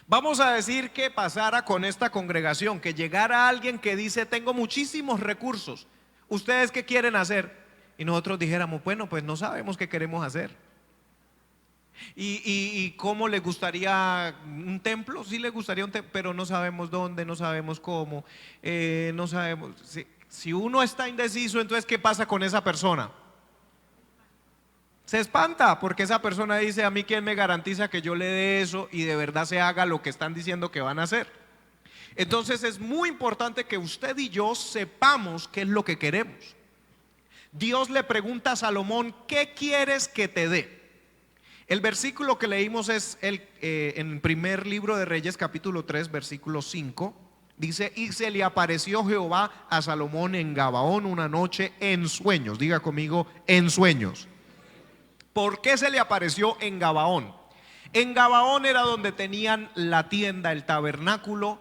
Vamos a decir que pasara con esta congregación, que llegara alguien que dice: tengo muchísimos recursos, ¿ustedes qué quieren hacer? Y nosotros dijéramos: bueno, pues no sabemos qué queremos hacer. ¿Y cómo le gustaría un templo? Sí le gustaría un templo, pero no sabemos dónde, no sabemos cómo, no sabemos. Si uno está indeciso, entonces ¿qué pasa con esa persona? Se espanta, porque esa persona dice: a mí quién me garantiza que yo le dé eso y de verdad se haga lo que están diciendo que van a hacer. Entonces es muy importante que usted y yo sepamos qué es lo que queremos. Dios le pregunta a Salomón: ¿qué quieres que te dé? El versículo que leímos es en el primer libro de Reyes, capítulo 3, versículo 5. Dice: y se le apareció Jehová a Salomón en Gabaón una noche en sueños. Diga conmigo: en sueños. ¿Por qué se le apareció en Gabaón? En Gabaón era donde tenían la tienda, el tabernáculo,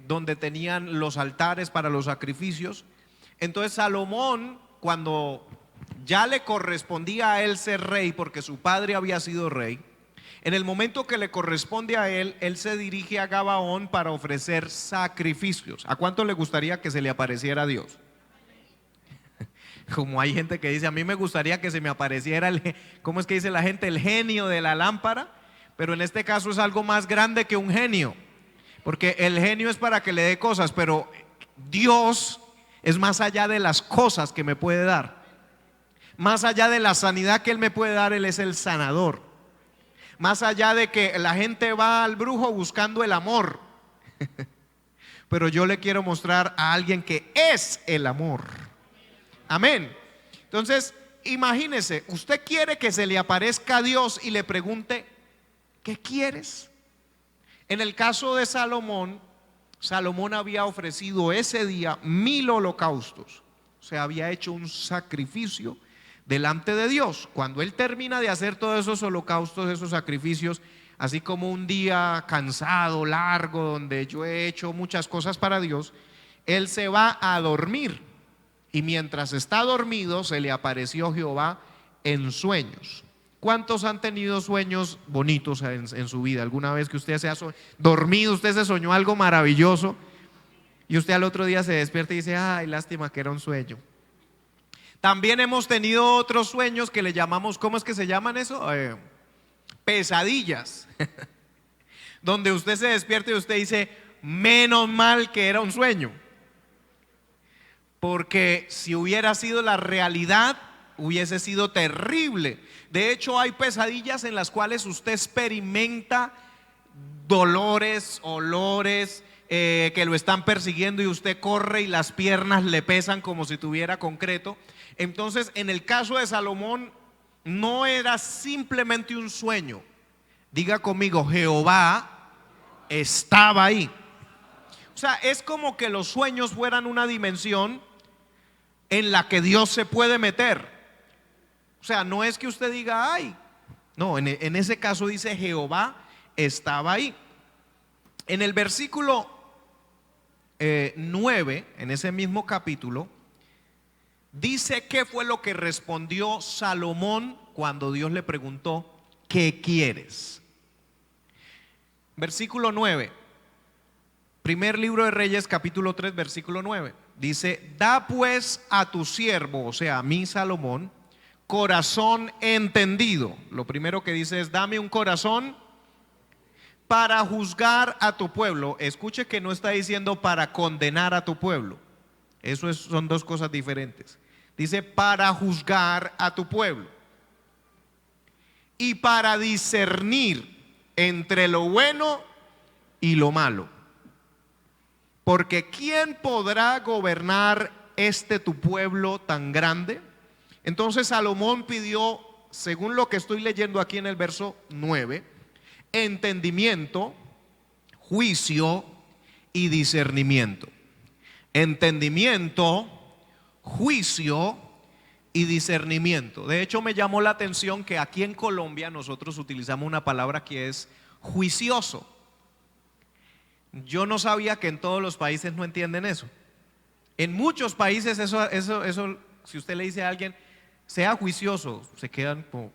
donde tenían los altares para los sacrificios. Entonces Salomón, cuando ya le correspondía a él ser rey, porque su padre había sido rey, en el momento que le corresponde a él, él se dirige a Gabaón para ofrecer sacrificios. ¿A cuánto le gustaría que se le apareciera a Dios? Como hay gente que dice: a mí me gustaría que se me apareciera ¿cómo es que dice la gente? El genio de la lámpara. Pero en este caso es algo más grande que un genio, porque el genio es para que le dé cosas, pero Dios es más allá de las cosas que me puede dar. Más allá de la sanidad que Él me puede dar, Él es el sanador. Más allá de que la gente va al brujo buscando el amor, pero yo le quiero mostrar a alguien que es el amor. Amén. Entonces, imagínese, usted quiere que se le aparezca a Dios y le pregunte: ¿qué quieres? En el caso de Salomón, Salomón había ofrecido ese día 1000 holocaustos. O sea, había hecho un sacrificio delante de Dios. Cuando él termina de hacer todos esos holocaustos, esos sacrificios, así como un día cansado, largo, donde yo he hecho muchas cosas para Dios, él se va a dormir. Y mientras está dormido, se le apareció Jehová en sueños. ¿Cuántos han tenido sueños bonitos en su vida? ¿Alguna vez que usted se ha dormido, usted se soñó algo maravilloso y usted al otro día se despierta y dice: ay, lástima que era un sueño? También hemos tenido otros sueños que le llamamos, ¿cómo es que se llaman eso? Pesadillas. Donde usted se despierta y usted dice: menos mal que era un sueño. Porque si hubiera sido la realidad, hubiese sido terrible. De hecho, hay pesadillas en las cuales usted experimenta dolores, olores, que lo están persiguiendo y usted corre y las piernas le pesan como si tuviera concreto. Entonces, en el caso de Salomón, no era simplemente un sueño. Diga conmigo: Jehová estaba ahí. O sea, es como que los sueños fueran una dimensión en la que Dios se puede meter. O sea, no es que usted diga: ay, no, en ese caso dice: Jehová estaba ahí. En el versículo 9, en ese mismo capítulo, dice qué fue lo que respondió Salomón cuando Dios le preguntó: ¿qué quieres? Versículo 9, primer libro de Reyes, capítulo 3, versículo 9. Dice: da pues a tu siervo, o sea, a mí Salomón, corazón entendido. Lo primero que dice es: dame un corazón para juzgar a tu pueblo. Escuche que no está diciendo para condenar a tu pueblo. Son dos cosas diferentes. Dice: para juzgar a tu pueblo y para discernir entre lo bueno y lo malo. Porque ¿quién podrá gobernar tu pueblo tan grande? Entonces Salomón pidió, según lo que estoy leyendo aquí en el verso 9, entendimiento, juicio y discernimiento. Entendimiento, juicio y discernimiento. De hecho, me llamó la atención que aquí en Colombia nosotros utilizamos una palabra que es juicioso. Yo no sabía que en todos los países no entienden eso. En muchos países eso, si usted le dice a alguien: sea juicioso, se quedan como: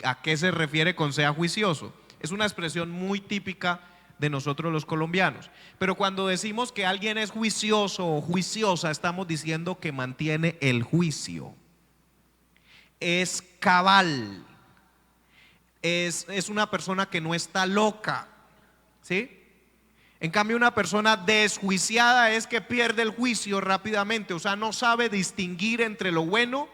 ¿a qué se refiere con sea juicioso? Es una expresión muy típica de nosotros los colombianos. Pero cuando decimos que alguien es juicioso o juiciosa, estamos diciendo que mantiene el juicio. Es cabal. Es una persona que no está loca, ¿sí? En cambio, una persona desjuiciada es que pierde el juicio rápidamente, o sea, no sabe distinguir entre lo bueno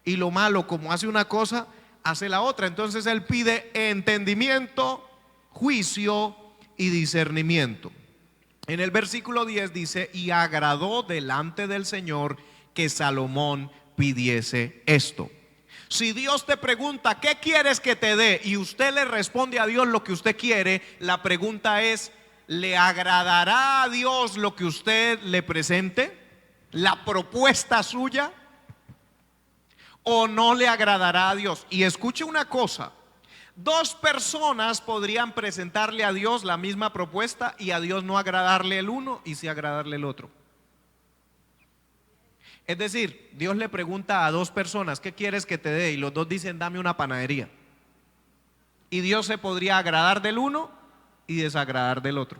y lo malo. Como hace una cosa, hace la otra. Entonces él pide entendimiento, juicio y discernimiento. En el versículo 10 dice: y agradó delante del Señor que Salomón pidiese esto. Si Dios te pregunta ¿qué quieres que te dé? Y usted le responde a Dios lo que usted quiere, la pregunta es: ¿le agradará a Dios lo que usted le presente? ¿La propuesta suya? ¿O no le agradará a Dios? Y escuche una cosa: dos personas podrían presentarle a Dios la misma propuesta y a Dios no agradarle el uno y sí agradarle el otro. Es decir, Dios le pregunta a dos personas ¿qué quieres que te dé? Y los dos dicen dame una panadería. Y Dios se podría agradar del uno y desagradar del otro.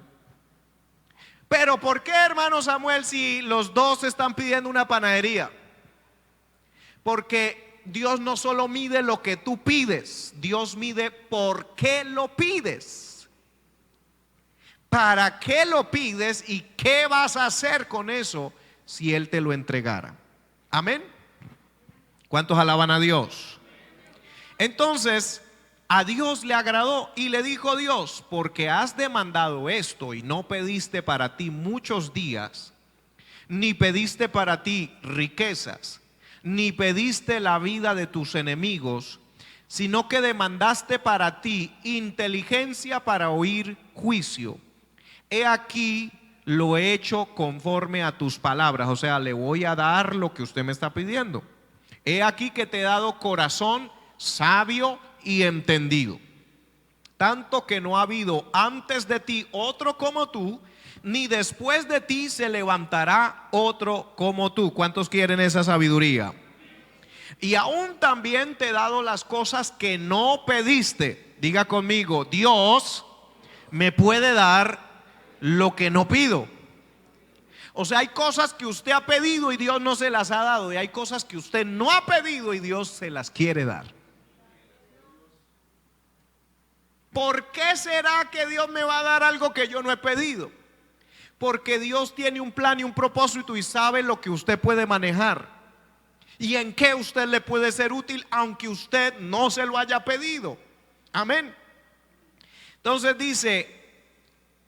Pero ¿por qué, hermano Samuel, si los dos están pidiendo una panadería? Porque Dios no solo mide lo que tú pides, Dios mide por qué lo pides, para qué lo pides y qué vas a hacer con eso si Él te lo entregara. Amén. ¿Cuántos alaban a Dios? Entonces a Dios le agradó y le dijo Dios: porque has demandado esto y no pediste para ti muchos días, ni pediste para ti riquezas, ni pediste la vida de tus enemigos, sino que demandaste para ti inteligencia para oír juicio. He aquí lo he hecho conforme a tus palabras. O sea, le voy a dar lo que usted me está pidiendo. He aquí que te he dado corazón sabio y entendido, tanto que no ha habido antes de ti otro como tú, ni después de ti se levantará otro como tú. ¿Cuántos quieren esa sabiduría? Y aún también te he dado las cosas que no pediste. Diga conmigo: Dios me puede dar lo que no pido. O sea, hay cosas que usted ha pedido y Dios no se las ha dado, y hay cosas que usted no ha pedido y Dios se las quiere dar. ¿Por qué será que Dios me va a dar algo que yo no he pedido? Porque Dios tiene un plan y un propósito y sabe lo que usted puede manejar y en qué usted le puede ser útil, aunque usted no se lo haya pedido. Amén. Entonces dice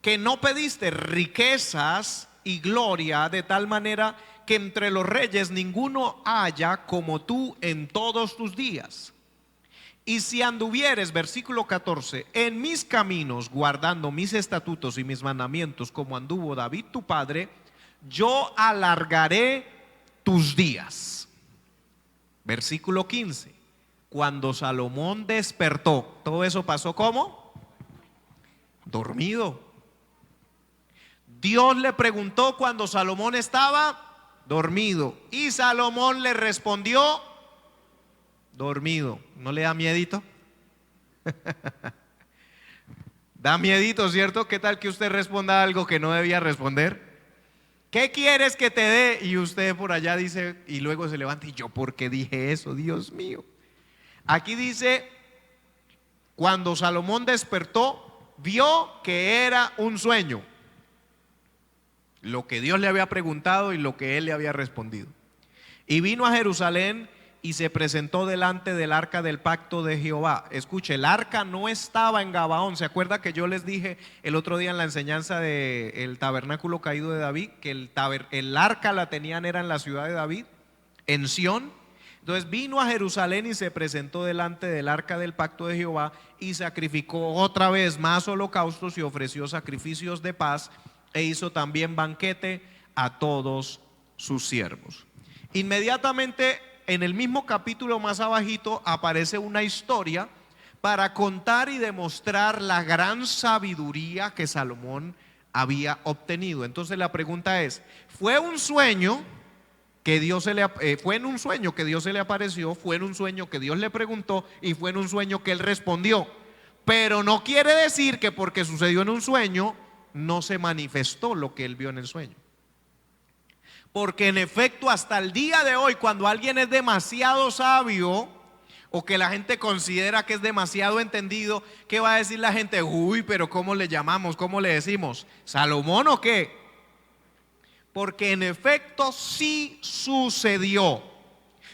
que no pediste riquezas y gloria, de tal manera que entre los reyes ninguno haya como tú en todos tus días. Y si anduvieres, versículo 14, en mis caminos, guardando mis estatutos y mis mandamientos, como anduvo David tu padre, yo alargaré tus días. Versículo 15, cuando Salomón despertó, todo eso pasó ¿cómo? Dormido. Dios le preguntó cuando Salomón estaba dormido, y Salomón le respondió dormido. ¿No le da miedito? Da miedito, ¿cierto? ¿Qué tal que usted responda algo que no debía responder? ¿Qué quieres que te dé? Y usted por allá dice, y luego se levanta: ¿y yo por qué dije eso? Dios mío. Aquí dice: cuando Salomón despertó, vio que era un sueño, lo que Dios le había preguntado y lo que él le había respondido. Y vino a Jerusalén y se presentó delante del arca del pacto de Jehová. Escuche, el arca no estaba en Gabaón. ¿Se acuerda que yo les dije el otro día en la enseñanza del tabernáculo caído de David que el arca la tenían era en la ciudad de David, en Sión? Entonces vino a Jerusalén y se presentó delante del arca del pacto de Jehová y sacrificó otra vez más holocaustos y ofreció sacrificios de paz, e hizo también banquete a todos sus siervos. Inmediatamente en el mismo capítulo más abajito aparece una historia para contar y demostrar la gran sabiduría que Salomón había obtenido. Entonces la pregunta es: ¿fue un sueño que Dios fue en un sueño que Dios se le apareció, fue en un sueño que Dios le preguntó y fue en un sueño que él respondió? Pero no quiere decir que porque sucedió en un sueño no se manifestó lo que él vio en el sueño. Porque en efecto hasta el día de hoy, cuando alguien es demasiado sabio o que la gente considera que es demasiado entendido, ¿qué va a decir la gente? Uy, pero ¿cómo le llamamos? ¿Cómo le decimos? ¿Salomón o qué? Porque en efecto sí sucedió.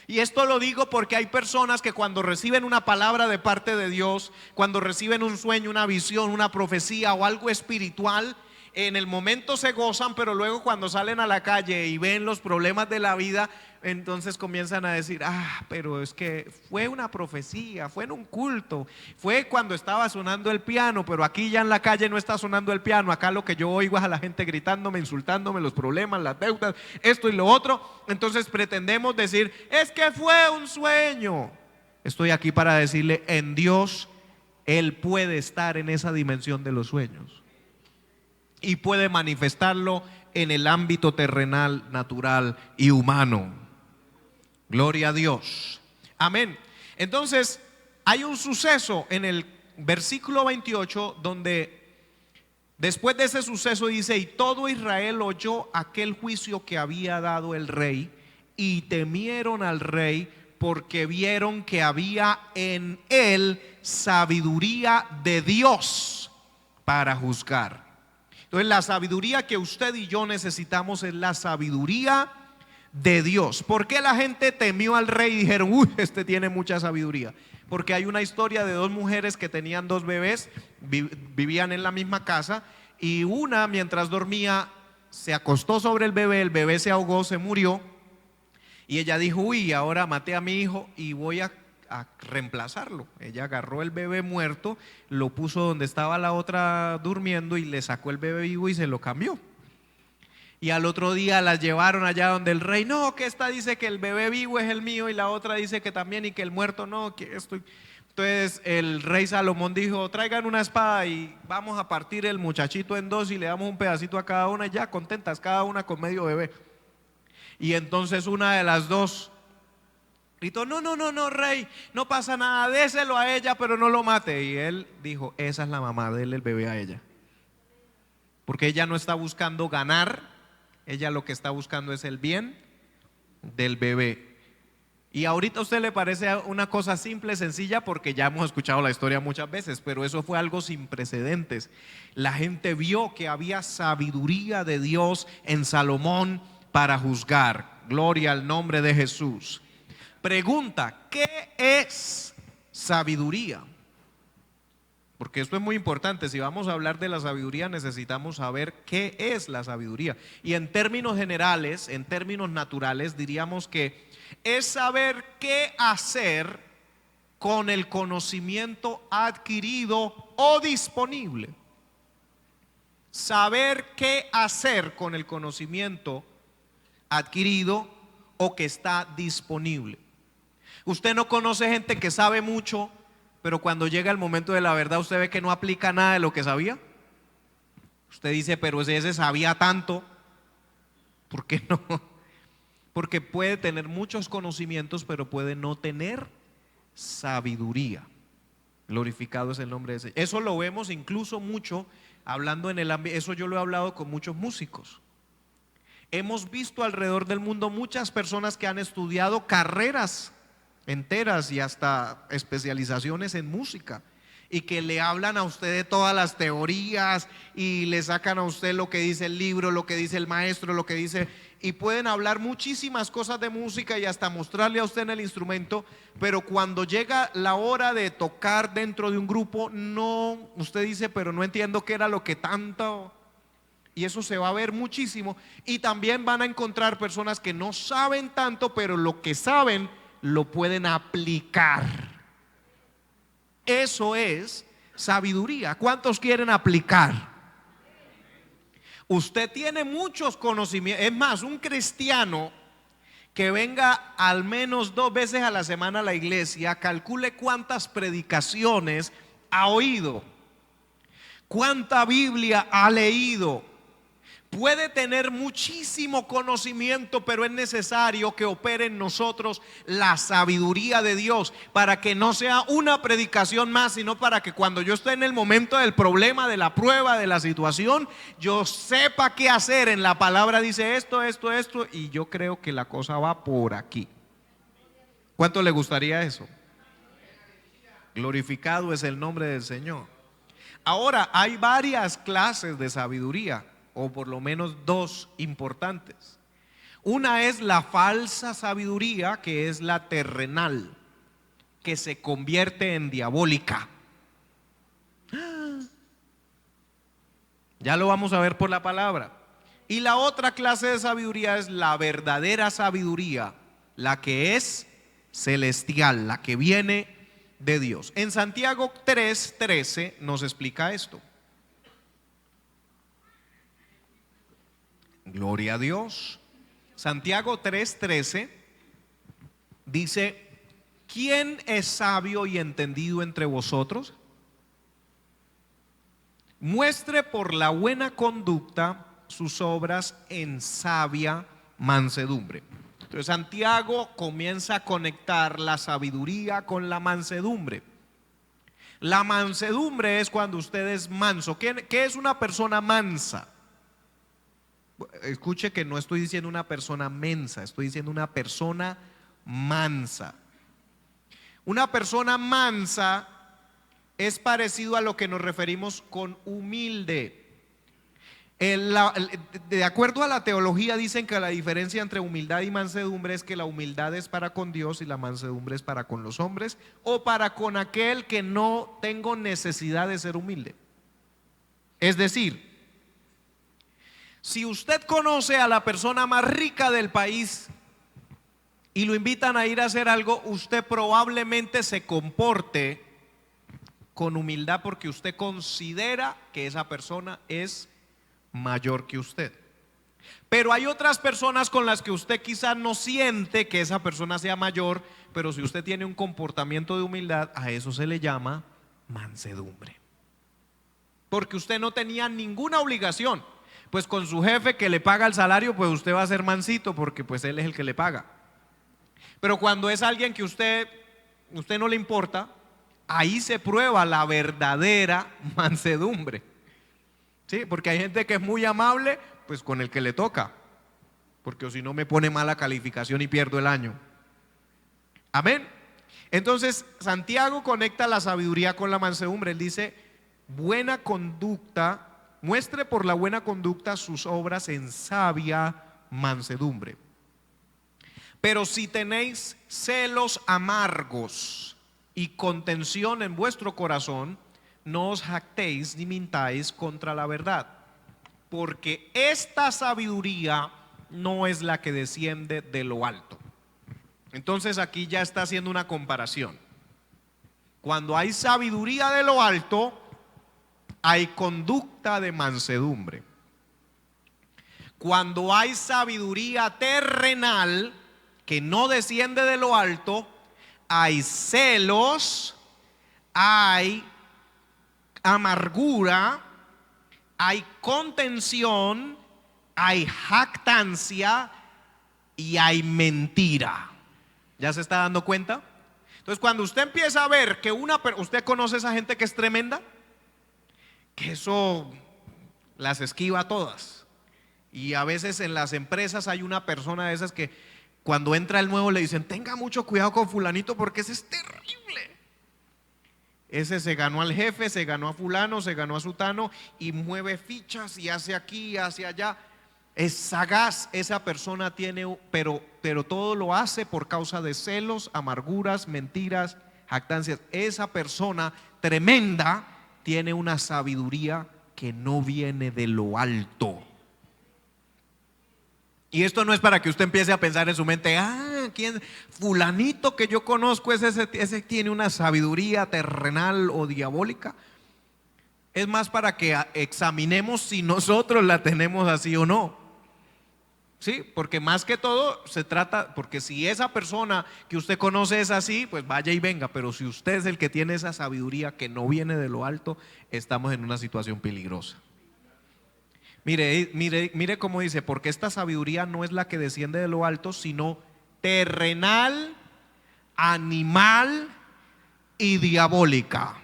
Y esto lo digo porque hay personas que cuando reciben una palabra de parte de Dios, cuando reciben un sueño, una visión, una profecía o algo espiritual, en el momento se gozan, pero luego cuando salen a la calle y ven los problemas de la vida, entonces comienzan a decir, pero es que fue una profecía, fue en un culto, fue cuando estaba sonando el piano, pero aquí ya en la calle no está sonando el piano, acá lo que yo oigo es a la gente gritándome, insultándome, los problemas, las deudas, esto y lo otro. Entonces pretendemos decir, es que fue un sueño. Estoy aquí para decirle, en Dios, Él puede estar en esa dimensión de los sueños y puede manifestarlo en el ámbito terrenal, natural y humano. Gloria a Dios. Amén. Entonces, hay un suceso en el versículo 28 donde después de ese suceso dice, y todo Israel oyó aquel juicio que había dado el rey y temieron al rey porque vieron que había en él sabiduría de Dios para juzgar. Entonces la sabiduría que usted y yo necesitamos es la sabiduría de Dios. ¿Por qué la gente temió al rey y dijeron, uy, este tiene mucha sabiduría? Porque hay una historia de dos mujeres que tenían dos bebés, vivían en la misma casa, y una mientras dormía se acostó sobre el bebé se ahogó, se murió, y ella dijo, uy, ahora maté a mi hijo y voy a reemplazarlo. Ella agarró el bebé muerto, lo puso donde estaba la otra durmiendo y le sacó el bebé vivo y se lo cambió. Y al otro día las llevaron allá donde el rey, no, que esta dice que el bebé vivo es el mío y la otra dice que también y que el muerto no, que esto. Entonces el rey Salomón dijo, traigan una espada y vamos a partir el muchachito en dos y le damos un pedacito a cada una y ya contentas cada una con medio bebé. Y entonces una de las dos gritó, no, rey, no pasa nada, déselo a ella, pero no lo mate. Y él dijo, esa es la mamá, dele el bebé a ella. Porque ella no está buscando ganar, ella lo que está buscando es el bien del bebé. Y ahorita a usted le parece una cosa simple, sencilla, porque ya hemos escuchado la historia muchas veces, pero eso fue algo sin precedentes. La gente vio que había sabiduría de Dios en Salomón para juzgar. Gloria al nombre de Jesús. Pregunta, ¿qué es sabiduría? Porque esto es muy importante. Si vamos a hablar de la sabiduría, necesitamos saber qué es la sabiduría. Y en términos generales, en términos naturales, diríamos que es saber qué hacer con el conocimiento adquirido o disponible. Saber qué hacer con el conocimiento adquirido o que está disponible. Usted no conoce gente que sabe mucho, pero cuando llega el momento de la verdad usted ve que no aplica nada de lo que sabía. Usted dice, pero ese sabía tanto. ¿Por qué no? Porque puede tener muchos conocimientos, pero puede no tener sabiduría. Glorificado es el nombre de ese. Eso lo vemos incluso mucho hablando en el ámbito. Eso yo lo he hablado con muchos músicos. Hemos visto alrededor del mundo muchas personas que han estudiado carreras enteras y hasta especializaciones en música y que le hablan a usted de todas las teorías y le sacan a usted lo que dice el libro, lo que dice el maestro, lo que dice, y pueden hablar muchísimas cosas de música y hasta mostrarle a usted en el instrumento, pero cuando llega la hora de tocar dentro de un grupo, no, usted dice, pero no entiendo qué era lo que tanto. Y eso se va a ver muchísimo. Y también van a encontrar personas que no saben tanto, pero lo que saben lo pueden aplicar. Eso es sabiduría. ¿Cuántos quieren aplicar? Usted tiene muchos conocimientos. Es más, un cristiano que venga al menos 2 veces a la semana a la iglesia, calcule cuántas predicaciones ha oído, cuánta Biblia ha leído. puede tener muchísimo conocimiento, pero es necesario que opere en nosotros la sabiduría de Dios para que no sea una predicación más, sino para que cuando yo esté en el momento del problema, de la prueba, de la situación, yo sepa qué hacer. En la palabra dice esto, y yo creo que la cosa va por aquí. ¿Cuánto le gustaría eso? Glorificado es el nombre del Señor. Ahora, hay varias clases de sabiduría, o por lo menos dos importantes. Una es la falsa sabiduría, que es la terrenal, que se convierte en diabólica. Ya lo vamos a ver por la palabra. Y la otra clase de sabiduría es la verdadera sabiduría, la que es celestial, la que viene de Dios. En Santiago 3:13 nos explica esto. Gloria a Dios. Santiago 3:13 dice: ¿quién es sabio y entendido entre vosotros? Muestre por la buena conducta sus obras en sabia mansedumbre. Entonces Santiago comienza a conectar la sabiduría con la mansedumbre. La mansedumbre es cuando usted es manso. ¿Qué es una persona mansa? Escuche que no estoy diciendo una persona mensa, estoy diciendo una persona mansa. Una persona mansa es parecido a lo que nos referimos con humilde. De acuerdo a la teología dicen que la diferencia entre humildad y mansedumbre es que la humildad es para con Dios y la mansedumbre es para con los hombres, o para con aquel que no tengo necesidad de ser humilde. Es decir, si usted conoce a la persona más rica del país y lo invitan a ir a hacer algo, usted probablemente se comporte con humildad porque usted considera que esa persona es mayor que usted. Pero hay otras personas con las que usted quizás no siente que esa persona sea mayor, pero si usted tiene un comportamiento de humildad, a eso se le llama mansedumbre. Porque usted no tenía ninguna obligación. Pues con su jefe que le paga el salario, pues usted va a ser mansito porque pues él es el que le paga. Pero cuando es alguien que usted no le importa, ahí se prueba la verdadera mansedumbre. Sí, porque hay gente que es muy amable, pues con el que le toca, porque si no me pone mala calificación y pierdo el año. Amén. Entonces Santiago conecta la sabiduría con la mansedumbre. Él dice: buena conducta, muestre por la buena conducta sus obras en sabia mansedumbre. Pero si tenéis celos amargos y contención en vuestro corazón, no os jactéis ni mintáis contra la verdad, porque esta sabiduría no es la que desciende de lo alto. Entonces aquí ya está haciendo una comparación. Cuando hay sabiduría de lo alto, hay conducta de mansedumbre. Cuando hay sabiduría terrenal que no desciende de lo alto, hay celos, hay amargura, hay contención, hay jactancia y hay mentira. ¿Ya se está dando cuenta? Entonces cuando usted empieza a ver que usted conoce a esa gente que es tremenda, que eso las esquiva todas. Y a veces en las empresas hay una persona de esas que cuando entra el nuevo le dicen: tenga mucho cuidado con fulanito porque ese es terrible. Ese se ganó al jefe, se ganó a fulano, se ganó a sutano y mueve fichas y hace aquí y hace allá. Es sagaz, esa persona tiene, pero todo lo hace por causa de celos, amarguras, mentiras, jactancias. Esa persona tremenda tiene una sabiduría que no viene de lo alto. Y esto no es para que usted empiece a pensar en su mente: ¿quién? Fulanito que yo conozco, ese tiene una sabiduría terrenal o diabólica. Es más para que examinemos si nosotros la tenemos así o no. Sí, porque más que todo se trata, porque si esa persona que usted conoce es así, pues vaya y venga. Pero si usted es el que tiene esa sabiduría que no viene de lo alto, estamos en una situación peligrosa. Mire cómo dice, porque esta sabiduría no es la que desciende de lo alto, sino terrenal, animal y diabólica.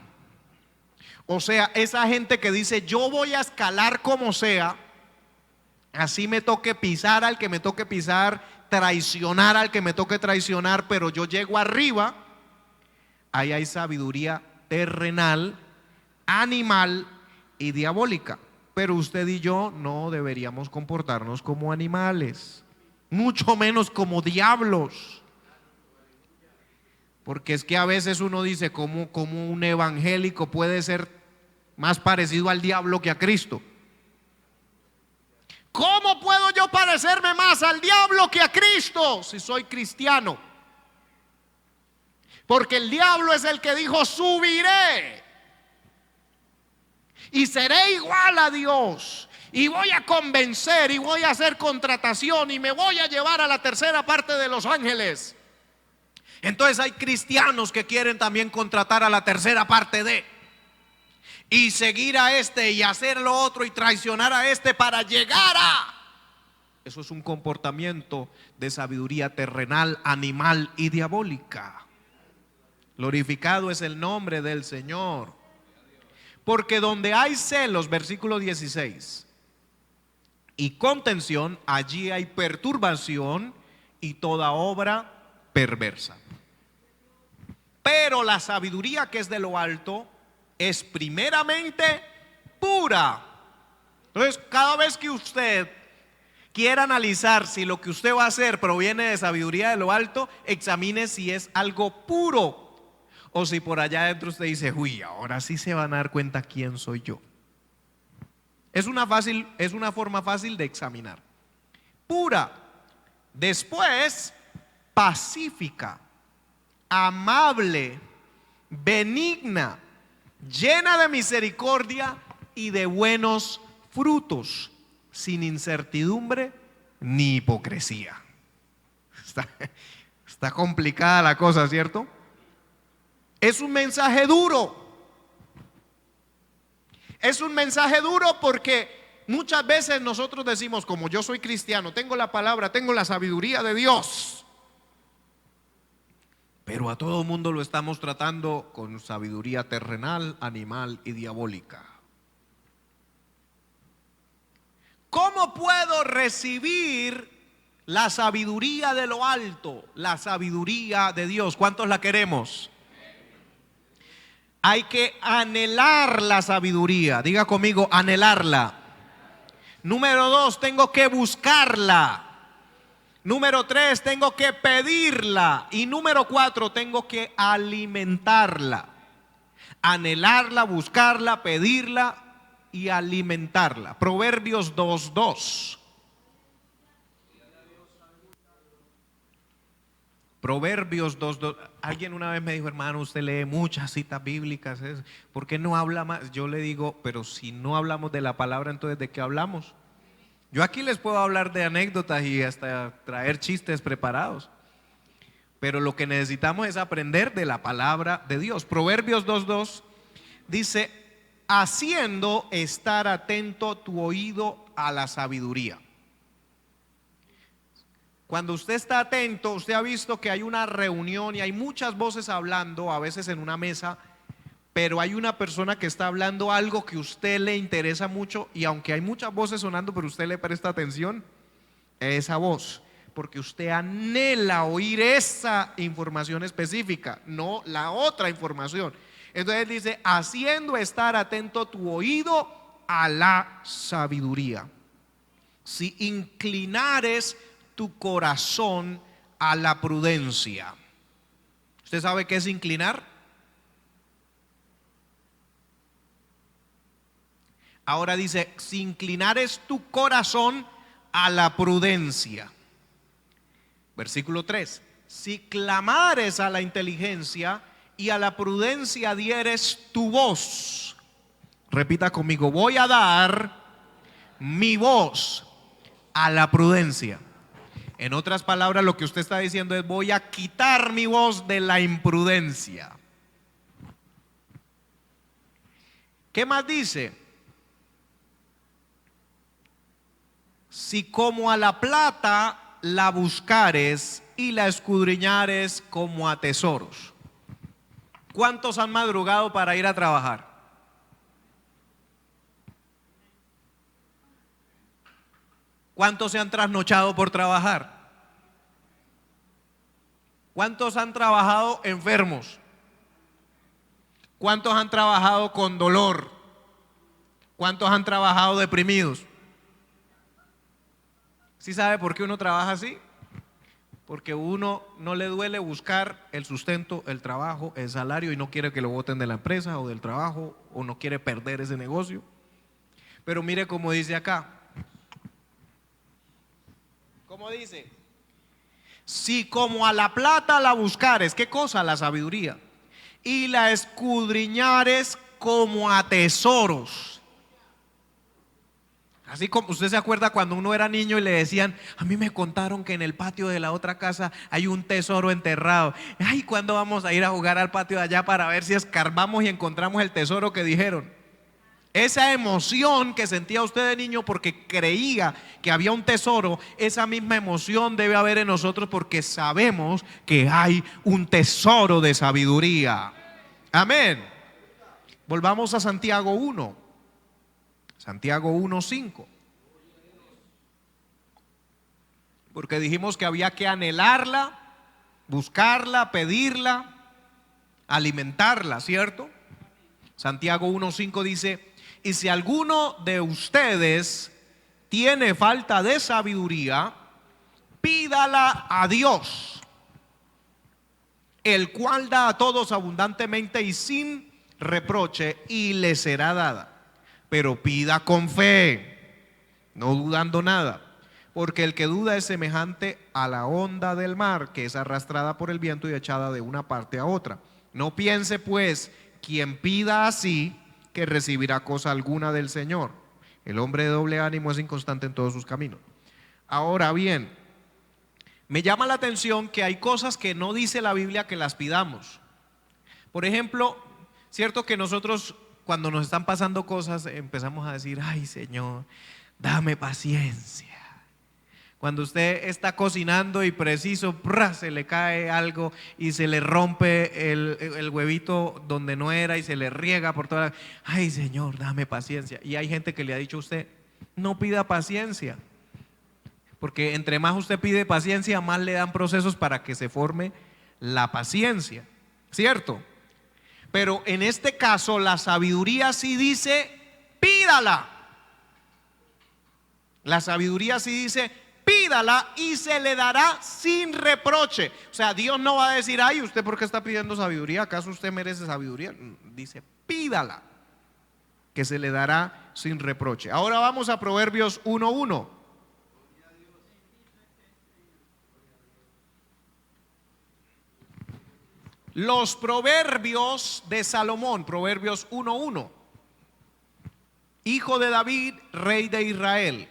O sea, esa gente que dice, yo voy a escalar como sea, así me toque pisar al que me toque pisar, traicionar al que me toque traicionar, pero yo llego arriba. Ahí hay sabiduría terrenal, animal y diabólica. Pero usted y yo no deberíamos comportarnos como animales, mucho menos como diablos. Porque es que a veces uno dice, ¿cómo un evangélico puede ser más parecido al diablo que a Cristo? ¿Cómo puedo yo parecerme más al diablo que a Cristo si soy cristiano? Porque el diablo es el que dijo, subiré y seré igual a Dios, y voy a convencer y voy a hacer contratación y me voy a llevar a la tercera parte de los ángeles. Entonces hay cristianos que quieren también contratar a la tercera parte de, y seguir a este y hacer lo otro y traicionar a este para llegar a. Eso es un comportamiento de sabiduría terrenal, animal y diabólica. Glorificado es el nombre del Señor. Porque donde hay celos, versículo 16, y contención, allí hay perturbación y toda obra perversa. Pero la sabiduría que es de lo alto es primeramente pura. Entonces, cada vez que usted quiera analizar si lo que usted va a hacer proviene de sabiduría de lo alto, examine si es algo puro, o si por allá adentro usted dice, uy, ahora sí se van a dar cuenta quién soy yo. Es una forma fácil de examinar. Pura. Después, pacífica, amable, benigna, llena de misericordia y de buenos frutos, sin incertidumbre ni hipocresía. Está complicada la cosa, ¿cierto? Es un mensaje duro. Es un mensaje duro porque muchas veces nosotros decimos, como yo soy cristiano, tengo la palabra, tengo la sabiduría de Dios, pero a todo mundo lo estamos tratando con sabiduría terrenal, animal y diabólica. ¿Cómo puedo recibir la sabiduría de lo alto, la sabiduría de Dios? ¿Cuántos la queremos? Hay que anhelar la sabiduría. Diga conmigo, anhelarla. Número 2, tengo que buscarla. Número 3, tengo que pedirla. Y número 4, tengo que alimentarla. Anhelarla, buscarla, pedirla y alimentarla. Proverbios 2:2. Proverbios 2:2. Alguien una vez me dijo, hermano, usted lee muchas citas bíblicas, ¿por qué no habla más? Yo le digo, pero si no hablamos de la palabra, entonces ¿de qué hablamos? Yo aquí les puedo hablar de anécdotas y hasta traer chistes preparados, pero lo que necesitamos es aprender de la palabra de Dios. Proverbios 2:2 dice, haciendo estar atento tu oído a la sabiduría. Cuando usted está atento, usted ha visto que hay una reunión y hay muchas voces hablando, a veces en una mesa, pero hay una persona que está hablando algo que a usted le interesa mucho, y aunque hay muchas voces sonando, pero usted le presta atención a esa voz, porque usted anhela oír esa información específica, no la otra información. Entonces dice, haciendo estar atento tu oído a la sabiduría. Si inclinares tu corazón a la prudencia. ¿Usted sabe qué es inclinar? Ahora dice, si inclinares tu corazón a la prudencia. Versículo 3. Si clamares a la inteligencia y a la prudencia dieres tu voz. Repita conmigo, voy a dar mi voz a la prudencia. En otras palabras, lo que usted está diciendo es, voy a quitar mi voz de la imprudencia. ¿Qué más dice? Si como a la plata la buscares y la escudriñares como a tesoros. ¿Cuántos han madrugado para ir a trabajar? ¿Cuántos se han trasnochado por trabajar? ¿Cuántos han trabajado enfermos? ¿Cuántos han trabajado con dolor? ¿Cuántos han trabajado deprimidos? ¿Sí sabe por qué uno trabaja así? Porque uno no le duele buscar el sustento, el trabajo, el salario y no quiere que lo boten de la empresa o del trabajo o no quiere perder ese negocio. Pero mire cómo dice acá. ¿Cómo dice? Si como a la plata la buscares, ¿qué cosa? La sabiduría. Y la escudriñares como a tesoros. Así como usted se acuerda cuando uno era niño y le decían, a mí me contaron que en el patio de la otra casa hay un tesoro enterrado. Ay, ¿cuándo vamos a ir a jugar al patio de allá para ver si escarbamos y encontramos el tesoro que dijeron? Esa emoción que sentía usted de niño porque creía que había un tesoro, esa misma emoción debe haber en nosotros porque sabemos que hay un tesoro de sabiduría. Amén. Volvamos a Santiago 1. Santiago 1:5. Porque dijimos que había que anhelarla, buscarla, pedirla, alimentarla, ¿cierto? Santiago 1:5 dice: y si alguno de ustedes tiene falta de sabiduría, pídala a Dios, el cual da a todos abundantemente y sin reproche, y le será dada. Pero pida con fe, no dudando nada, porque el que duda es semejante a la onda del mar, que es arrastrada por el viento y echada de una parte a otra. No piense pues quien pida así que recibirá cosa alguna del Señor. El hombre de doble ánimo es inconstante en todos sus caminos. Ahora bien, me llama la atención que hay cosas que no dice la Biblia que las pidamos. Por ejemplo, cierto que nosotros cuando nos están pasando cosas empezamos a decir, ay Señor, dame paciencia. Cuando usted está cocinando y preciso se le cae algo y se le rompe el huevito donde no era y se le riega por toda la... Ay Señor, dame paciencia. Y hay gente que le ha dicho a usted, no pida paciencia, porque entre más usted pide paciencia, más le dan procesos para que se forme la paciencia, ¿cierto? Pero en este caso la sabiduría sí dice, pídala. La sabiduría sí dice, pídala y se le dará sin reproche. O sea, Dios no va a decir, ay, ¿usted por qué está pidiendo sabiduría? ¿Acaso usted merece sabiduría? Dice, pídala, que se le dará sin reproche. Ahora vamos a Proverbios 1:1. Los proverbios de Salomón, Proverbios 1:1. Hijo de David, rey de Israel,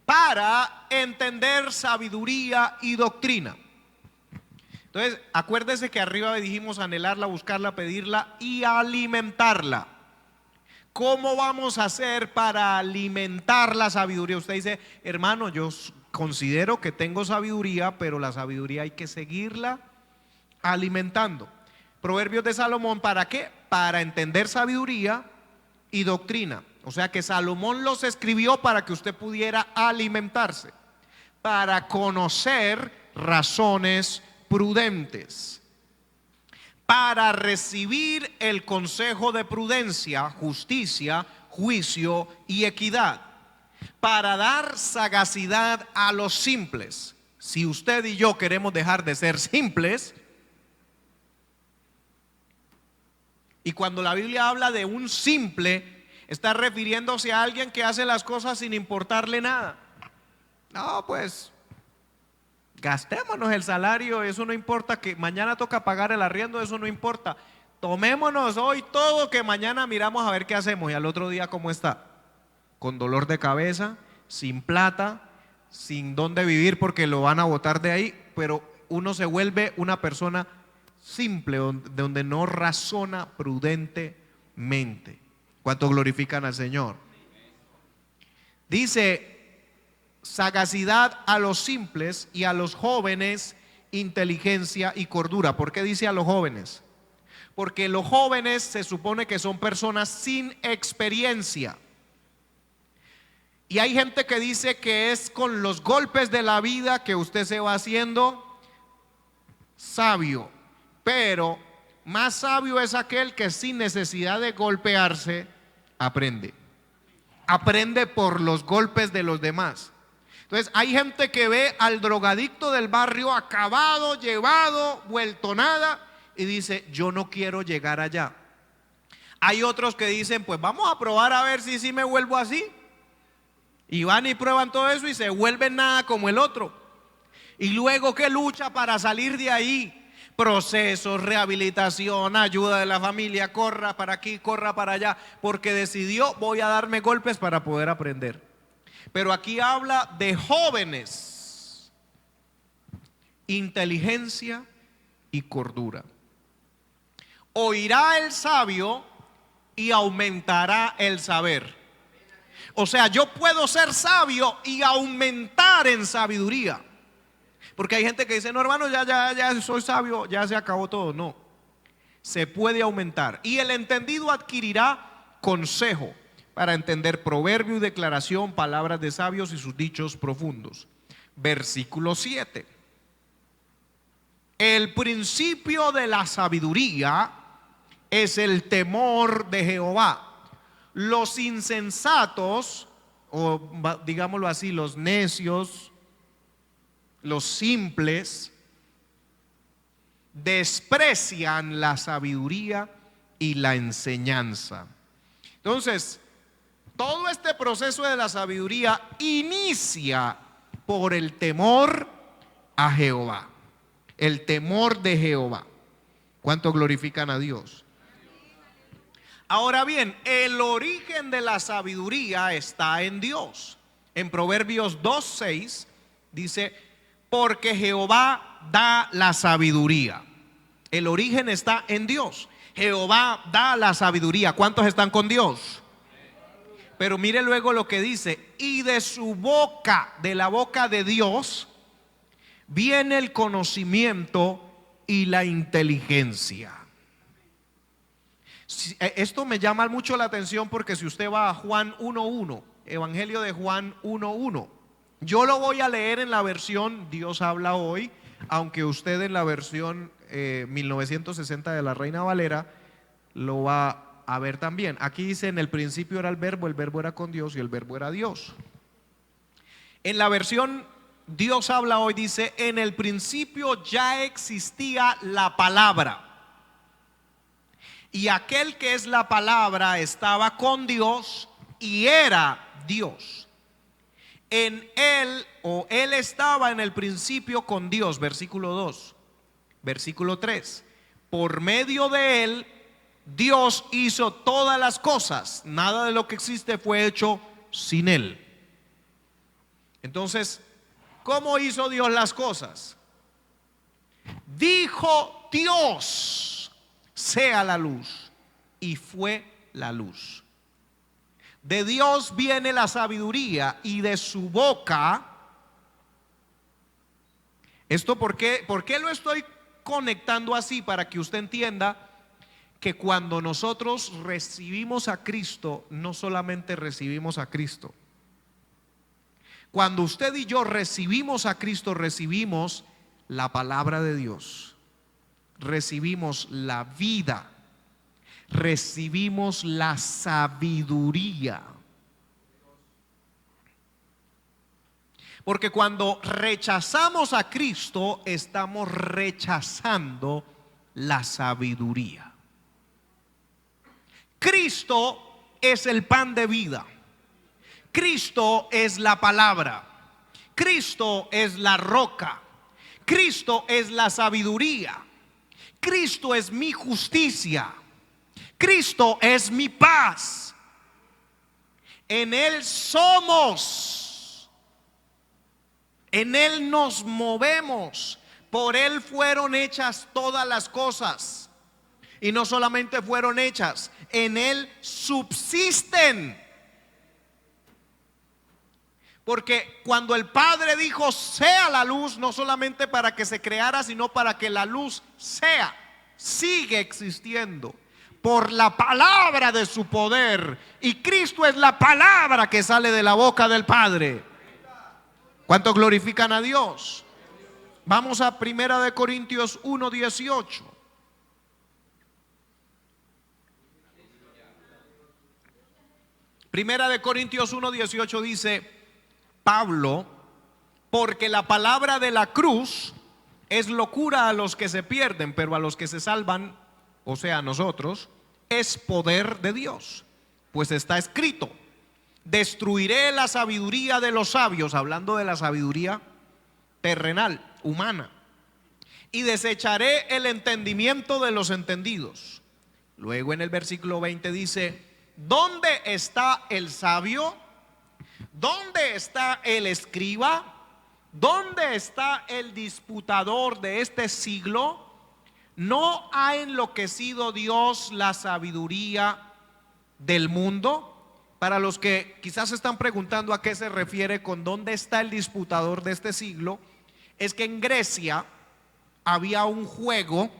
para entender sabiduría y doctrina. Entonces, acuérdese que arriba dijimos anhelarla, buscarla, pedirla y alimentarla. ¿Cómo vamos a hacer para alimentar la sabiduría? Usted dice, hermano, yo considero que tengo sabiduría, pero la sabiduría hay que seguirla alimentando. Proverbios de Salomón, ¿para qué? Para entender sabiduría y doctrina. O sea que Salomón los escribió para que usted pudiera alimentarse, para conocer razones prudentes, para recibir el consejo de prudencia, justicia, juicio y equidad, para dar sagacidad a los simples. Si usted y yo queremos dejar de ser simples, y cuando la Biblia habla de un simple, está refiriéndose a alguien que hace las cosas sin importarle nada. No, pues gastémonos el salario, eso no importa, que mañana toca pagar el arriendo, eso no importa. Tomémonos hoy todo, que mañana miramos a ver qué hacemos y al otro día cómo está. Con dolor de cabeza, sin plata, sin dónde vivir porque lo van a botar de ahí, pero uno se vuelve una persona simple, donde no razona prudentemente. ¿Cuánto glorifican al Señor? Dice sagacidad a los simples y a los jóvenes inteligencia y cordura. ¿Por qué dice a los jóvenes? Porque los jóvenes se supone que son personas sin experiencia. Y hay gente que dice que es con los golpes de la vida que usted se va haciendo sabio. Pero más sabio es aquel que sin necesidad de golpearse aprende. Aprende por los golpes de los demás. Entonces hay gente que ve al drogadicto del barrio acabado, llevado, vuelto nada, y dice, yo no quiero llegar allá. Hay otros que dicen, pues vamos a probar a ver si me vuelvo así. Y van y prueban todo eso y se vuelven nada como el otro. Y luego que lucha para salir de ahí. Procesos, rehabilitación, ayuda de la familia, corra para aquí, corra para allá, porque decidió, voy a darme golpes para poder aprender. Pero aquí habla de jóvenes, inteligencia y cordura. Oirá el sabio y aumentará el saber. O sea, yo puedo ser sabio y aumentar en sabiduría. Porque hay gente que dice, no hermano, ya soy sabio, ya se acabó todo. No, se puede aumentar. Y el entendido adquirirá consejo para entender proverbio y declaración, palabras de sabios y sus dichos profundos. Versículo 7. El principio de la sabiduría es el temor de Jehová. Los insensatos, o digámoslo así, los necios, los simples, desprecian la sabiduría y la enseñanza. Entonces, todo este proceso de la sabiduría inicia por el temor a Jehová, el temor de Jehová. ¿Cuánto glorifican a Dios? Ahora bien, el origen de la sabiduría está en Dios. En Proverbios 2:6 dice, porque Jehová da la sabiduría. El origen está en Dios. Jehová da la sabiduría. ¿Cuántos están con Dios? Pero mire luego lo que dice, y de su boca, de la boca de Dios, viene el conocimiento y la inteligencia. Esto me llama mucho la atención porque si usted va a Juan 1:1, Evangelio de Juan 1:1, yo lo voy a leer en la versión Dios habla hoy, aunque usted en la versión 1960 de la Reina Valera lo va a ver también. Aquí dice, en el principio era el verbo era con Dios y el verbo era Dios. En la versión Dios habla hoy dice, en el principio ya existía la palabra. Y aquel que es la palabra estaba con Dios y era Dios. En él, o él estaba en el principio con Dios, versículo 2. Versículo 3. Por medio de él, Dios hizo todas las cosas. Nada de lo que existe fue hecho sin él. Entonces, ¿cómo hizo Dios las cosas? Dijo Dios, sea la luz, y fue la luz. De Dios viene la sabiduría y de su boca. ¿Esto por qué lo estoy conectando así? Para que usted entienda que cuando nosotros recibimos a Cristo, no solamente recibimos a Cristo. Cuando usted y yo recibimos a Cristo, recibimos la palabra de Dios, recibimos la vida, recibimos la sabiduría. Porque cuando rechazamos a Cristo, estamos rechazando la sabiduría. Cristo es el pan de vida. Cristo es la palabra. Cristo es la roca. Cristo es la sabiduría. Cristo es mi justicia. Cristo es mi paz. En Él somos. En Él nos movemos. Por Él fueron hechas todas las cosas. Y no solamente fueron hechas, en Él subsisten. Porque cuando el Padre dijo sea la luz, no solamente para que se creara, sino para que la luz sea, sigue existiendo por la palabra de su poder. Y Cristo es la palabra que sale de la boca del Padre. ¿Cuántos glorifican a Dios? Vamos a 1 Corintios 1:18. Primera de Corintios 1:18 dice Pablo: porque la palabra de la cruz es locura a los que se pierden, pero a los que se salvan, o sea, a nosotros, es poder de Dios. Pues está escrito: destruiré la sabiduría de los sabios, hablando de la sabiduría terrenal, humana, y desecharé el entendimiento de los entendidos. Luego en el versículo 20 dice: ¿dónde está el sabio? ¿Dónde está el escriba? ¿Dónde está el disputador de este siglo? ¿No ha enloquecido Dios la sabiduría del mundo? Para los que quizás se están preguntando a qué se refiere con dónde está el disputador de este siglo, es que en Grecia había un juego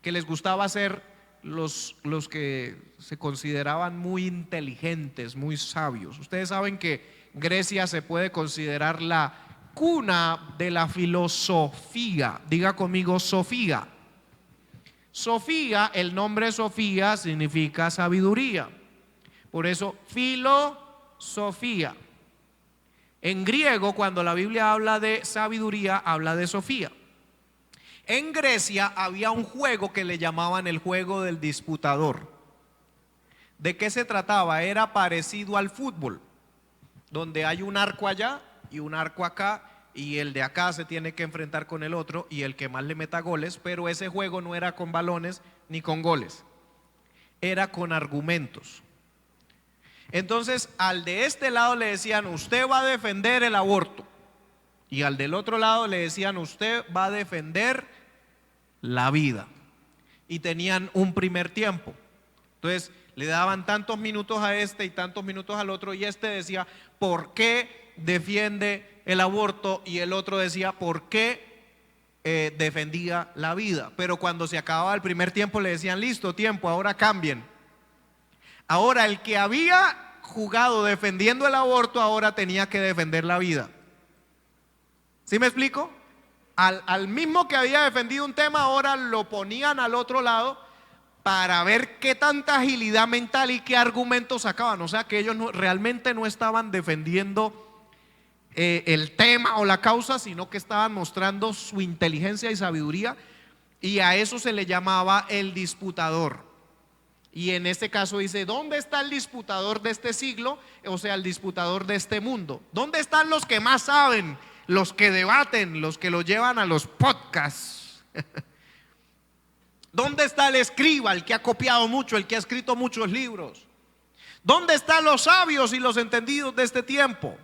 que les gustaba hacer los que se consideraban muy inteligentes, muy sabios. Ustedes saben que Grecia se puede considerar la cuna de la filosofía. Diga conmigo Sofía. Sofía, el nombre Sofía significa sabiduría. Por eso filosofía. En griego, cuando la Biblia habla de sabiduría, habla de Sofía. En Grecia había un juego que le llamaban el juego del disputador. ¿De qué se trataba? Era parecido al fútbol, donde hay un arco allá y un arco acá, y el de acá se tiene que enfrentar con el otro y el que más le meta goles. Pero ese juego no era con balones ni con goles, era con argumentos. Entonces al de este lado le decían: usted va a defender el aborto, y al del otro lado le decían: usted va a defender la vida. Y tenían un primer tiempo. Entonces le daban tantos minutos a este y tantos minutos al otro, y este decía ¿por qué defiende el aborto? Y el otro decía ¿por qué defendía la vida? Pero cuando se acababa el primer tiempo le decían: listo, tiempo, ahora cambien. Ahora el que había jugado defendiendo el aborto ahora tenía que defender la vida. ¿Sí me explico? Al mismo que había defendido un tema, ahora lo ponían al otro lado para ver qué tanta agilidad mental y qué argumentos sacaban. O sea que ellos realmente no estaban defendiendo el tema o la causa, sino que estaban mostrando su inteligencia y sabiduría, y a eso se le llamaba el disputador. Y en este caso dice: ¿dónde está el disputador de este siglo? O sea, el disputador de este mundo. ¿Dónde están los que más saben? Los que debaten, los que lo llevan a los podcasts. ¿Dónde está el escriba, el que ha copiado mucho, el que ha escrito muchos libros? ¿Dónde están los sabios y los entendidos de este tiempo?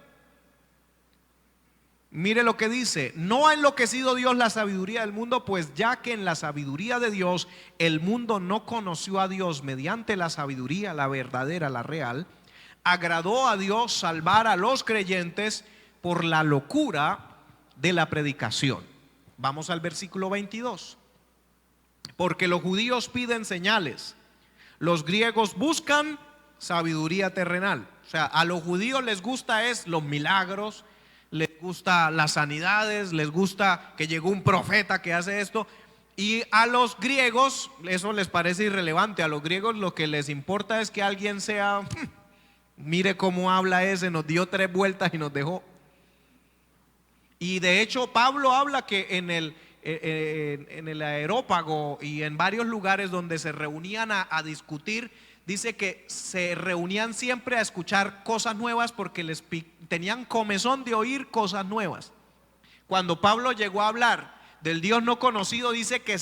Mire lo que dice: no ha enloquecido Dios la sabiduría del mundo, pues ya que en la sabiduría de Dios el mundo no conoció a Dios mediante la sabiduría, la verdadera, la real, agradó a Dios salvar a los creyentes por la locura de la predicación. Vamos al versículo 22. Porque los judíos piden señales, los griegos buscan sabiduría terrenal. O sea, a los judíos les gusta los milagros, les gusta las sanidades, les gusta que llegó un profeta que hace esto. Y a los griegos eso les parece irrelevante. A los griegos lo que les importa es que alguien sea mire cómo habla ese, nos dio 3 vueltas y nos dejó. Y de hecho Pablo habla que en el Areópago y en varios lugares donde se reunían a discutir, dice que se reunían siempre a escuchar cosas nuevas porque tenían comezón de oír cosas nuevas. Cuando Pablo llegó a hablar del Dios no conocido, dice que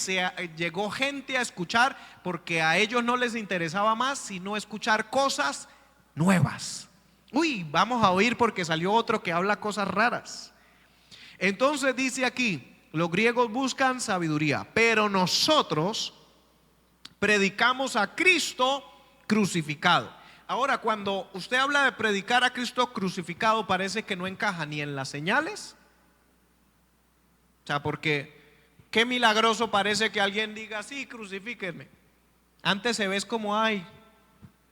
llegó gente a escuchar porque a ellos no les interesaba más sino escuchar cosas nuevas. Uy, vamos a oír porque salió otro que habla cosas raras. Entonces dice aquí: los griegos buscan sabiduría, pero nosotros predicamos a Cristo crucificado. Ahora, cuando usted habla de predicar a Cristo crucificado, parece que no encaja ni en las señales. O sea, porque qué milagroso parece que alguien diga, sí, crucifíquenme. Antes se ves como, ay,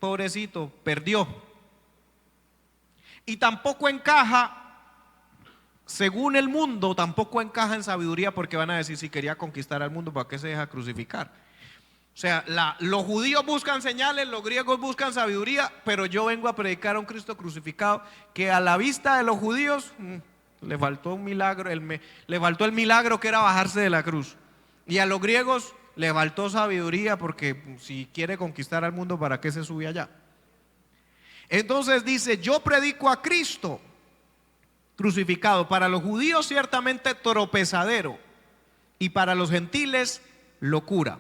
pobrecito, perdió. Y tampoco encaja, según el mundo, tampoco encaja en sabiduría, porque van a decir, si quería conquistar al mundo, ¿para qué se deja crucificar? O sea, los judíos buscan señales, los griegos buscan sabiduría, pero yo vengo a predicar a un Cristo crucificado que a la vista de los judíos le faltó un milagro, le faltó el milagro que era bajarse de la cruz. Y a los griegos le faltó sabiduría, porque si quiere conquistar al mundo, ¿para qué se sube allá? Entonces dice, yo predico a Cristo crucificado, para los judíos ciertamente tropezadero, y para los gentiles locura,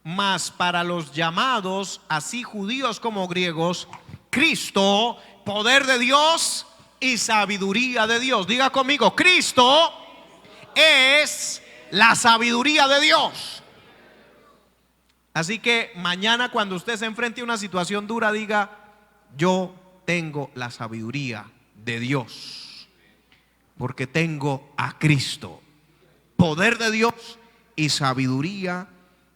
mas para los llamados, así judíos como griegos, Cristo, poder de Dios y sabiduría de Dios. Diga conmigo, Cristo es la sabiduría de Dios. Así que mañana, cuando usted se enfrente a una situación dura, diga, yo tengo la sabiduría de Dios, porque tengo a Cristo, poder de Dios y sabiduría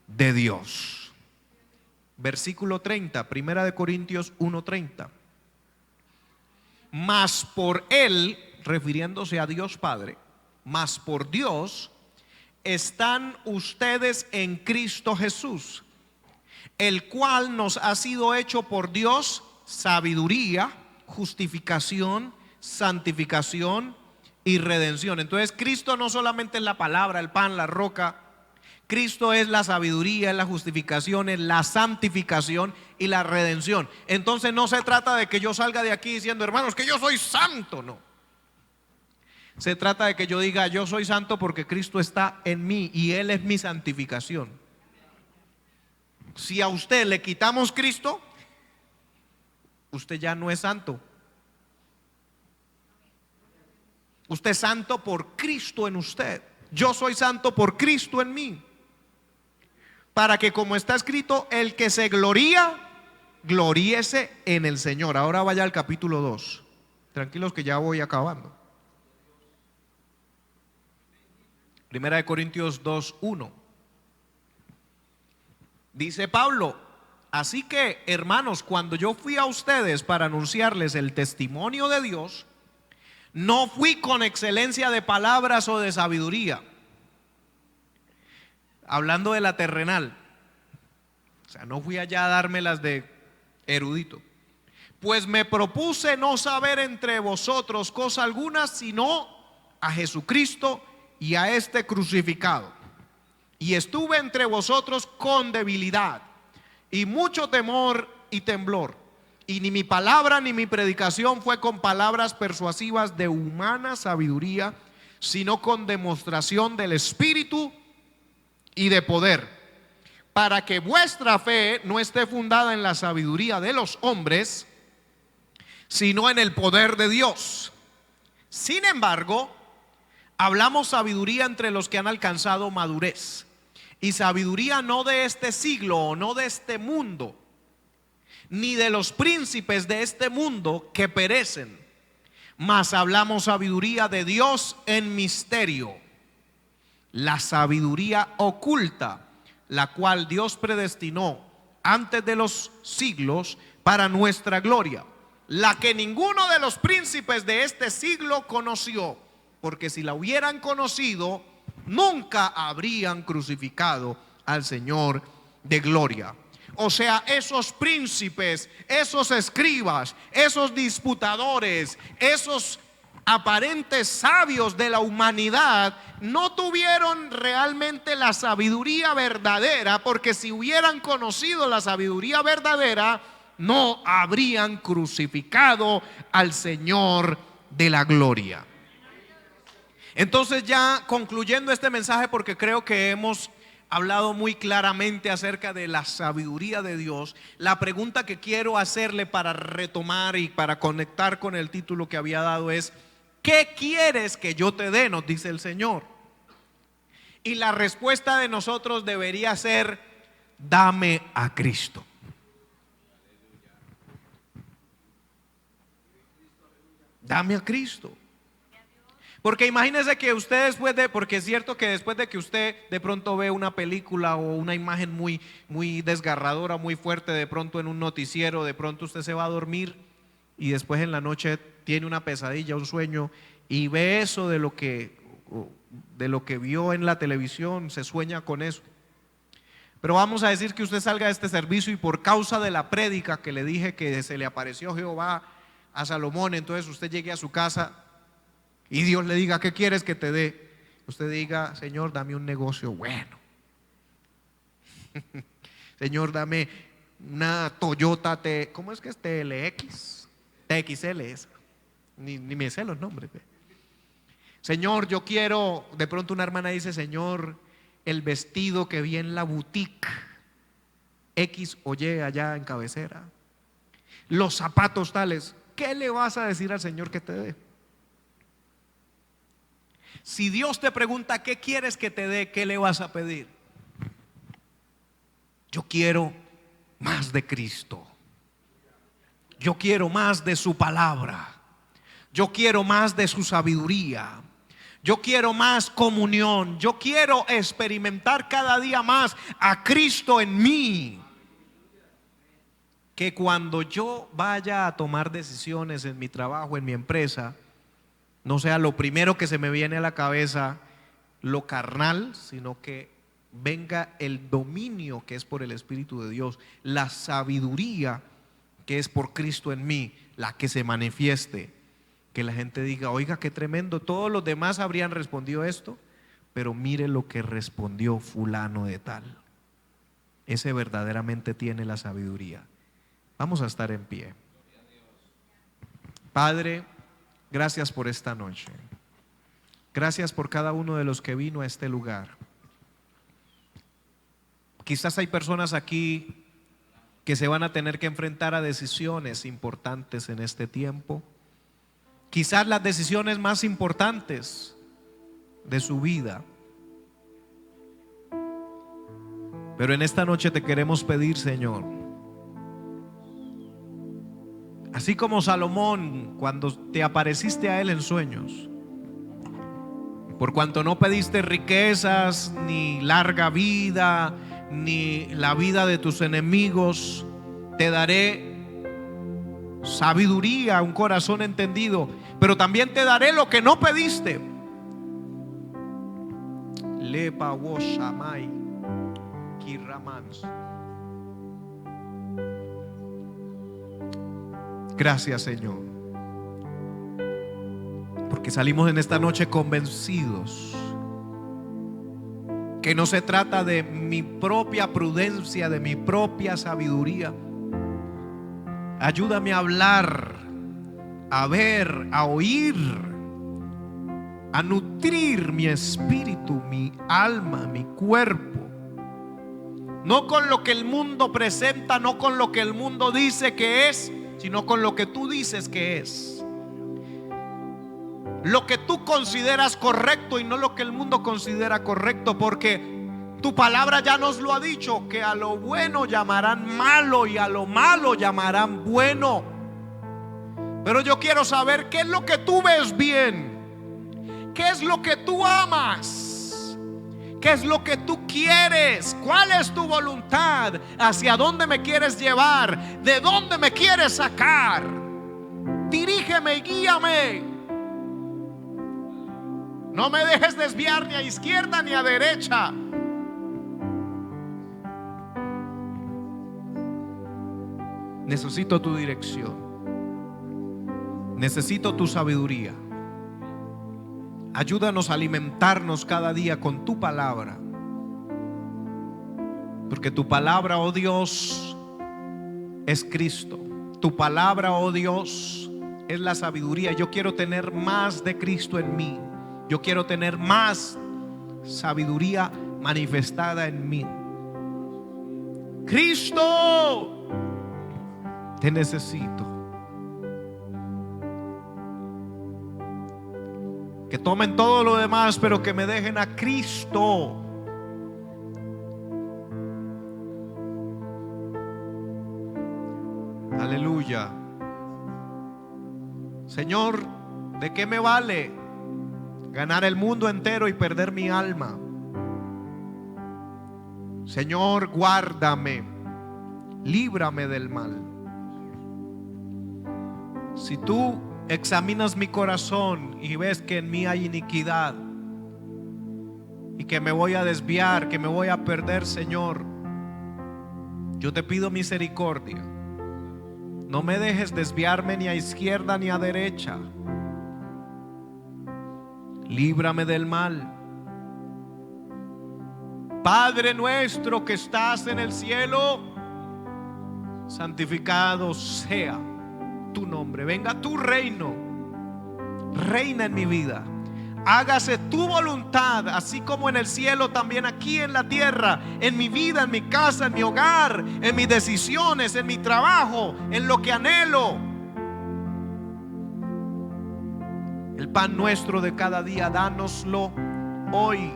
de Dios. Versículo 30, Primera de Corintios 1:30. Mas por Él, refiriéndose a Dios Padre, mas por Dios están ustedes en Cristo Jesús, el cual nos ha sido hecho por Dios sabiduría, justificación, santificación y redención. Entonces Cristo no solamente es la palabra, el pan, la roca. Cristo es la sabiduría, es la justificación, es la santificación y la redención. Entonces no se trata de que yo salga de aquí diciendo, hermanos, que yo soy santo, no. Se trata de que yo diga, yo soy santo porque Cristo está en mí y Él es mi santificación. Si a usted le quitamos Cristo, usted ya no es santo. Usted es santo por Cristo en usted. Yo soy santo por Cristo en mí. Para que, como está escrito, el que se gloría, gloríese en el Señor. Ahora vaya al capítulo 2. Tranquilos que ya voy acabando. Primera de Corintios 2:1. Dice Pablo, así que, hermanos, cuando yo fui a ustedes para anunciarles el testimonio de Dios, no fui con excelencia de palabras o de sabiduría, hablando de la terrenal. O sea, no fui allá a dármelas de erudito. Pues me propuse no saber entre vosotros cosa alguna, sino a Jesucristo y a este crucificado. Y estuve entre vosotros con debilidad y mucho temor y temblor. Y ni mi palabra ni mi predicación fue con palabras persuasivas de humana sabiduría, sino con demostración del Espíritu y de poder, para que vuestra fe no esté fundada en la sabiduría de los hombres, sino en el poder de Dios. Sin embargo, hablamos sabiduría entre los que han alcanzado madurez, y sabiduría no de este siglo o no de este mundo, ni de los príncipes de este mundo que perecen, mas hablamos sabiduría de Dios en misterio, la sabiduría oculta, la cual Dios predestinó antes de los siglos para nuestra gloria, la que ninguno de los príncipes de este siglo conoció, porque si la hubieran conocido, nunca habrían crucificado al Señor de gloria. O sea, esos príncipes, esos escribas, esos disputadores, esos aparentes sabios de la humanidad no tuvieron realmente la sabiduría verdadera, porque si hubieran conocido la sabiduría verdadera, no habrían crucificado al Señor de la gloria. Entonces, ya concluyendo este mensaje, porque creo que hemos hablado muy claramente acerca de la sabiduría de Dios, la pregunta que quiero hacerle para retomar y para conectar con el título que había dado es: ¿qué quieres que yo te dé?, nos dice el Señor. Y la respuesta de nosotros debería ser: dame a Cristo. Dame a Cristo. Porque imagínese que usted porque es cierto que después de que usted de pronto ve una película o una imagen muy desgarradora, muy fuerte, de pronto en un noticiero, de pronto usted se va a dormir y después en la noche tiene una pesadilla, un sueño, y ve eso de lo que vio en la televisión, se sueña con eso. Pero vamos a decir que usted salga de este servicio y por causa de la prédica que le dije que se le apareció Jehová a Salomón, entonces usted llegue a su casa y Dios le diga: ¿qué quieres que te dé? Usted diga: Señor, dame un negocio bueno. Señor, dame una Toyota ¿cómo es que es? TLX, TXL es. Ni me sé los nombres. Señor, yo quiero, de pronto una hermana dice: Señor, el vestido que vi en la boutique X o Y allá en Cabecera, los zapatos tales. ¿Qué le vas a decir al Señor que te dé? Si Dios te pregunta ¿qué quieres que te dé?, ¿qué le vas a pedir? Yo quiero más de Cristo. Yo quiero más de su palabra. Yo quiero más de su sabiduría. Yo quiero más comunión. Yo quiero experimentar cada día más a Cristo en mí. Que cuando yo vaya a tomar decisiones en mi trabajo, en mi empresa, no sea lo primero que se me viene a la cabeza lo carnal, sino que venga el dominio que es por el Espíritu de Dios, la sabiduría que es por Cristo en mí, la que se manifieste. Que la gente diga: oiga, qué tremendo, todos los demás habrían respondido esto, pero mire lo que respondió fulano de tal. Ese verdaderamente tiene la sabiduría. Vamos a estar en pie. Padre, gracias por esta noche. Gracias por cada uno de los que vino a este lugar. Quizás hay personas aquí que se van a tener que enfrentar a decisiones importantes en este tiempo. Quizás las decisiones más importantes de su vida. Pero en esta noche te queremos pedir, Señor, así como Salomón cuando te apareciste a él en sueños, por cuanto no pediste riquezas, ni larga vida, ni la vida de tus enemigos, te daré sabiduría, un corazón entendido, pero también te daré lo que no pediste. Lepa Woshamai Kiramans. Gracias, Señor, porque salimos en esta noche convencidos que no se trata de mi propia prudencia, de mi propia sabiduría. Ayúdame a hablar, a ver, a oír, a nutrir mi espíritu, mi alma, mi cuerpo. No con lo que el mundo presenta, no con lo que el mundo dice que es, sino con lo que tú dices que es. Lo que tú consideras correcto y no lo que el mundo considera correcto, porque tu palabra ya nos lo ha dicho, que a lo bueno llamarán malo y a lo malo llamarán bueno. Pero yo quiero saber qué es lo que tú ves bien, qué es lo que tú amas, qué es lo que tú quieres, cuál es tu voluntad, hacia dónde me quieres llevar, de dónde me quieres sacar. Dirígeme y guíame. No me dejes desviar ni a izquierda ni a derecha. Necesito tu dirección. Necesito tu sabiduría. Ayúdanos a alimentarnos cada día con tu palabra. Porque tu palabra, oh Dios, es Cristo. Tu palabra, oh Dios, es la sabiduría. Yo quiero tener más de Cristo en mí. Yo quiero tener más sabiduría manifestada en mí. Cristo, te necesito. Que tomen todo lo demás, pero que me dejen a Cristo. Aleluya. Señor, ¿de qué me vale ganar el mundo entero y perder mi alma? Señor, guárdame, líbrame del mal. Si tú examinas mi corazón y ves que en mí hay iniquidad y que me voy a desviar, que me voy a perder, Señor, yo te pido misericordia. No me dejes desviarme ni a izquierda ni a derecha. Líbrame del mal. Padre nuestro que estás en el cielo, santificado sea tu nombre. Venga tu reino, reina en mi vida. Hágase tu voluntad, así como en el cielo, también aquí en la tierra, en mi vida, en mi casa, en mi hogar, en mis decisiones, en mi trabajo, en lo que anhelo. El pan nuestro de cada día, dánoslo hoy,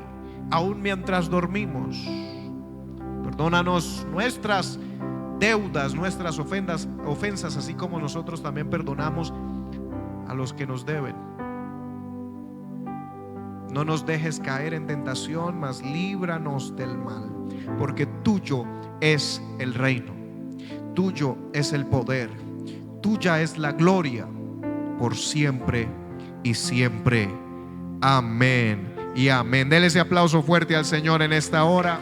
aún mientras dormimos. Perdónanos nuestras deudas, nuestras ofensas, así como nosotros también perdonamos a los que nos deben. No nos dejes caer en tentación, mas líbranos del mal, porque tuyo es el reino, tuyo es el poder, tuya es la gloria, por siempre y siempre. Amén y amén. Dele ese aplauso fuerte al Señor en esta hora.